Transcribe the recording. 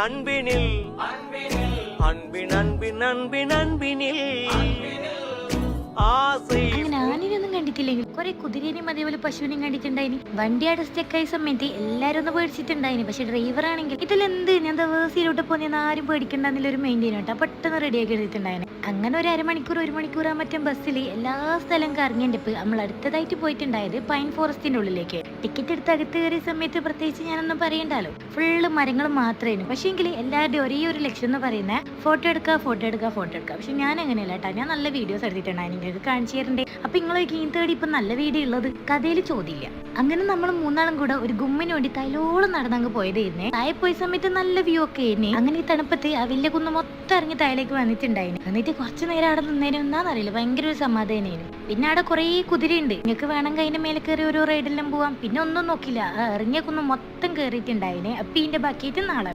അൻപിനിൽ അൻപിൻ അൻപിൻ അൻപിൻ അൻപിനിൽ അങ്ങനെ ആനിനൊന്നും കണ്ടിട്ടില്ലെങ്കിൽ കുറെ കുതിരേനെയും അതേപോലെ പശുവിനെയും കണ്ടിട്ടുണ്ടായിനി. വണ്ടി സ്റ്റക്കായ സമയത്ത് എല്ലാരും ഒന്ന് പേടിച്ചിട്ടുണ്ടായിനി. പക്ഷെ ഡ്രൈവർ ആണെങ്കിൽ ഇതിലെന്ത് ഞാൻ ദിവസയിലോട്ട് പോകുന്ന ആരും പേടിക്കണ്ടെന്നൊരു മെയിൻറ്റെയിൻ കേട്ടോ പെട്ടെന്ന് റെഡിയാക്കി എടുത്തിട്ടുണ്ടായിന്. അങ്ങനെ ഒരു അരമണിക്കൂർ മറ്റേ ബസ്സിൽ എല്ലാ സ്ഥലം കറങ്ങിയപ്പോൾ നമ്മൾ അടുത്തതായിട്ട് പോയിട്ടുണ്ടായത് പൈൻ ഫോറസ്റ്റിന്റെ ഉള്ളിലേക്ക്. ടിക്കറ്റ് എടുത്ത് അകത്ത് കയറിയ സമയത്ത് പ്രത്യേകിച്ച് ഞാനൊന്നും പറയണ്ടല്ലോ, ഫുള്ള് മരങ്ങൾ മാത്രമായിരുന്നു. പക്ഷേ എങ്കിൽ എല്ലാവരുടെയും ഒരേ ഒരു ലക്ഷ്യം എന്ന് പറയുന്നത് ഫോട്ടോ എടുക്കുക. പക്ഷെ ഞാൻ അങ്ങനെയല്ല കേട്ടോ, ഞാൻ നല്ല വീഡിയോസ് എടുത്തിട്ടുണ്ടായിരുന്നു, നിങ്ങൾക്ക് കാണിച്ചു തരണ്ടേ. അപ്പൊ നിങ്ങൾ തേടി ഇപ്പൊ നല്ല വീഡിയോ ഉള്ളത് കഥയിൽ ചോദ്യമില്ല. അങ്ങനെ നമ്മൾ മൂന്നാളും കൂടെ ഒരു ഗുമ്മിന് വേണ്ടി തൈലോളം നടന്നങ്ങ് പോയതായിരുന്നേ. താഴെ പോയ സമയത്ത് നല്ല വ്യൂ ഒക്കെ ആയിരുന്നേ. അങ്ങനെ ഈ തണുപ്പത്ത് ആ വലിയ കുന്ന് മൊത്തം ഇറങ്ങി താഴേക്ക് വന്നിട്ടുണ്ടായിരുന്നു. എന്നിട്ട് കുറച്ചു നേരം അവിടെ നിന്നേനും എന്താണെന്നറിയില്ല, ഭയങ്കര ഒരു സമാധാനമായിരുന്നു. പിന്നെ അവിടെ കുറെ കുതിരയുണ്ട്, നിങ്ങൾക്ക് വേണമെങ്കിൽ അതിന്റെ മേലെ കയറി ഓരോ റൈഡെല്ലാം പോവാം. പിന്നെ ഒന്നും നോക്കില്ല, ഇറങ്ങിയ കുന്ന് മൊത്തം കയറിയിട്ടുണ്ടായിനെ. അപ്പൊ ഇതിന്റെ ബാക്കിയിട്ട് നാളെ